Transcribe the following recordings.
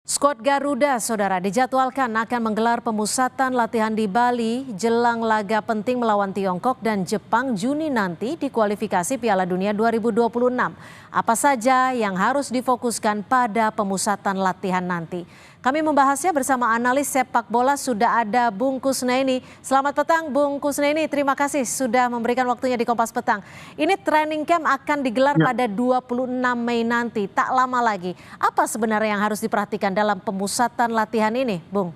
Skuad Garuda, saudara, dijadwalkan akan menggelar pemusatan latihan di Bali jelang laga penting melawan Tiongkok dan Jepang Juni nanti di kualifikasi Piala Dunia 2026. Apa saja yang harus difokuskan pada pemusatan latihan nanti? Kami membahasnya bersama analis sepak bola, sudah ada Bung Kusnaini. Selamat petang Bung Kusnaini, terima kasih sudah memberikan waktunya di Kompas Petang. Ini training camp akan digelar pada 26 Mei nanti, tak lama lagi. Apa sebenarnya yang harus diperhatikan dalam pemusatan latihan ini, Bung?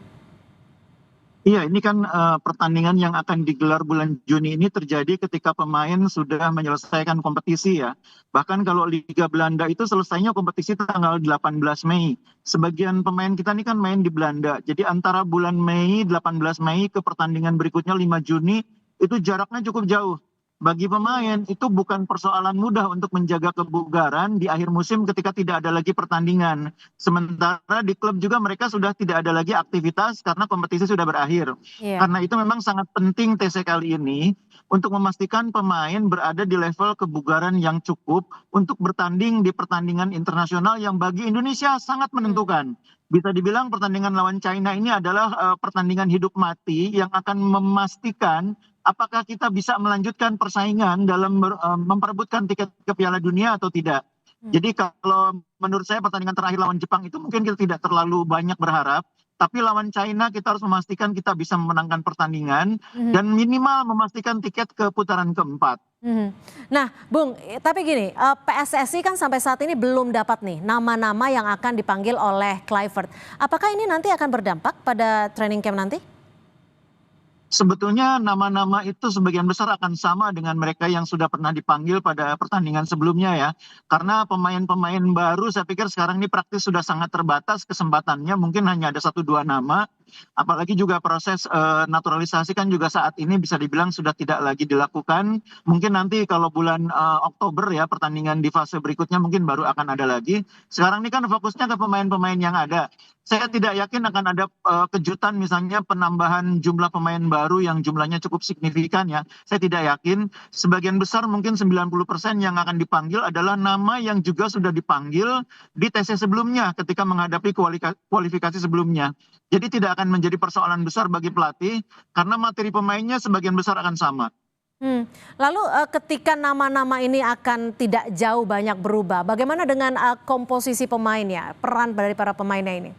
Iya, ini kan pertandingan yang akan digelar bulan Juni ini terjadi ketika pemain sudah menyelesaikan kompetisi ya. Bahkan kalau Liga Belanda itu selesainya kompetisi tanggal 18 Mei. Sebagian pemain kita ini kan main di Belanda. Jadi antara bulan Mei, 18 Mei ke pertandingan berikutnya 5 Juni, itu jaraknya cukup jauh. Bagi pemain itu bukan persoalan mudah untuk menjaga kebugaran di akhir musim ketika tidak ada lagi pertandingan. Sementara di klub juga mereka sudah tidak ada lagi aktivitas karena kompetisi sudah berakhir. Iya. Karena itu memang sangat penting TC kali ini untuk memastikan pemain berada di level kebugaran yang cukup untuk bertanding di pertandingan internasional yang bagi Indonesia sangat menentukan. Bisa dibilang pertandingan lawan China ini adalah pertandingan hidup mati yang akan memastikan apakah kita bisa melanjutkan persaingan dalam memperebutkan tiket ke Piala Dunia atau tidak. Jadi kalau menurut saya pertandingan terakhir lawan Jepang itu mungkin kita tidak terlalu banyak berharap, tapi lawan China kita harus memastikan kita bisa memenangkan pertandingan dan minimal memastikan tiket ke putaran keempat. Nah, Bung, tapi gini, PSSI kan sampai saat ini belum dapat nih nama-nama yang akan dipanggil oleh Kluivert. Apakah ini nanti akan berdampak pada training camp nanti? Sebetulnya nama-nama itu sebagian besar akan sama dengan mereka yang sudah pernah dipanggil pada pertandingan sebelumnya ya. Karena pemain-pemain baru saya pikir sekarang ini praktis sudah sangat terbatas kesempatannya, mungkin hanya ada 1-2 nama. Apalagi juga proses naturalisasi kan juga saat ini bisa dibilang sudah tidak lagi dilakukan. Mungkin nanti kalau bulan Oktober ya pertandingan di fase berikutnya mungkin baru akan ada lagi. Sekarang ini kan fokusnya ke pemain-pemain yang ada. Saya tidak yakin akan ada kejutan misalnya penambahan jumlah pemain baru yang jumlahnya cukup signifikan ya. Saya tidak yakin. Sebagian besar mungkin 90% yang akan dipanggil adalah nama yang juga sudah dipanggil di TC sebelumnya ketika menghadapi kualifikasi sebelumnya. Jadi tidak akan menjadi persoalan besar bagi pelatih karena materi pemainnya sebagian besar akan sama. Lalu ketika nama-nama ini akan tidak jauh banyak berubah, bagaimana dengan komposisi pemainnya, peran dari para pemainnya ini?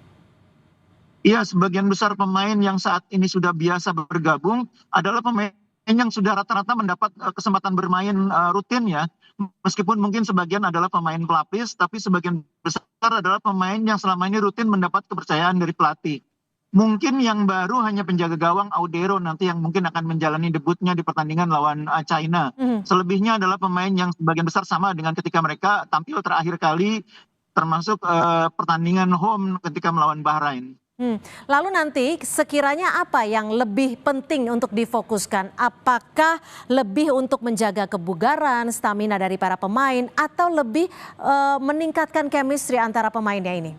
Iya, sebagian besar pemain yang saat ini sudah biasa bergabung adalah pemain yang sudah rata-rata mendapat kesempatan bermain rutin ya. Meskipun mungkin sebagian adalah pemain pelapis, tapi sebagian besar adalah pemain yang selama ini rutin mendapat kepercayaan dari pelatih. Mungkin yang baru hanya penjaga gawang Audero nanti yang mungkin akan menjalani debutnya di pertandingan lawan China. Selebihnya adalah pemain yang sebagian besar sama dengan ketika mereka tampil terakhir kali termasuk pertandingan home ketika melawan Bahrain. Lalu nanti sekiranya apa yang lebih penting untuk difokuskan? Apakah lebih untuk menjaga kebugaran, stamina dari para pemain, atau lebih meningkatkan chemistry antara pemainnya ini?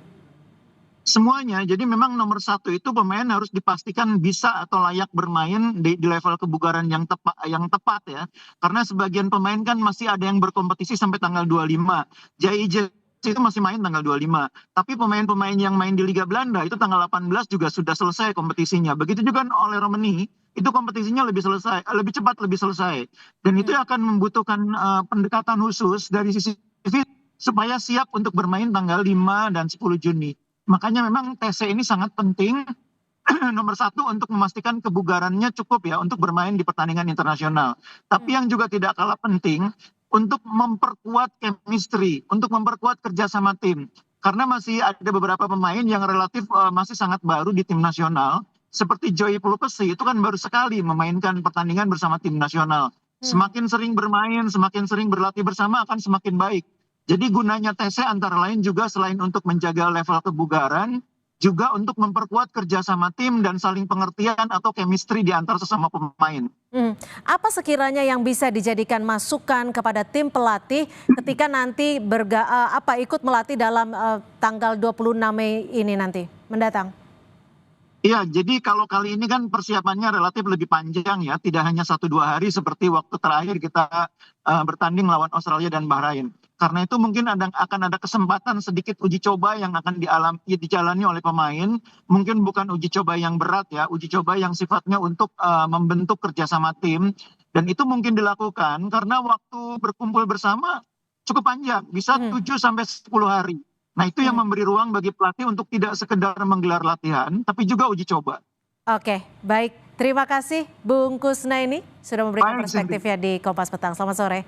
Semuanya, jadi memang nomor satu itu pemain harus dipastikan bisa atau layak bermain di level kebugaran yang tepat ya. Karena sebagian pemain kan masih ada yang berkompetisi sampai tanggal 25. JIJ itu masih main tanggal 25. Tapi pemain-pemain yang main di Liga Belanda itu tanggal 18 juga sudah selesai kompetisinya. Begitu juga oleh Romani, itu kompetisinya lebih cepat lebih selesai. Dan itu akan membutuhkan pendekatan khusus dari sisi fit supaya siap untuk bermain tanggal 5 dan 10 Juni. Makanya memang TC ini sangat penting nomor satu untuk memastikan kebugarannya cukup ya untuk bermain di pertandingan internasional. Tapi yang juga tidak kalah penting untuk memperkuat chemistry, untuk memperkuat kerjasama tim. Karena masih ada beberapa pemain yang relatif masih sangat baru di tim nasional. Seperti Joy Pelupesi itu kan baru sekali memainkan pertandingan bersama tim nasional. Semakin sering bermain, semakin sering berlatih bersama akan semakin baik. Jadi gunanya TC antara lain juga selain untuk menjaga level kebugaran, juga untuk memperkuat kerjasama tim dan saling pengertian atau chemistry di antar sesama pemain. Apa sekiranya yang bisa dijadikan masukan kepada tim pelatih ketika nanti ikut melatih dalam tanggal 26 Mei ini nanti mendatang? Iya, jadi kalau kali ini kan persiapannya relatif lebih panjang ya, tidak hanya 1-2 hari seperti waktu terakhir kita bertanding lawan Australia dan Bahrain. Karena itu mungkin akan ada kesempatan sedikit uji coba yang akan dijalani oleh pemain. Mungkin bukan uji coba yang berat ya, uji coba yang sifatnya untuk membentuk kerjasama tim. Dan itu mungkin dilakukan karena waktu berkumpul bersama cukup panjang, bisa 7 sampai 10 hari. Nah itu yang memberi ruang bagi pelatih untuk tidak sekedar menggelar latihan, tapi juga uji coba. Oke, baik. Terima kasih Bung Kusnaini sudah memberikan Baik, Cindy. perspektifnya di Kompas Petang. Selamat sore.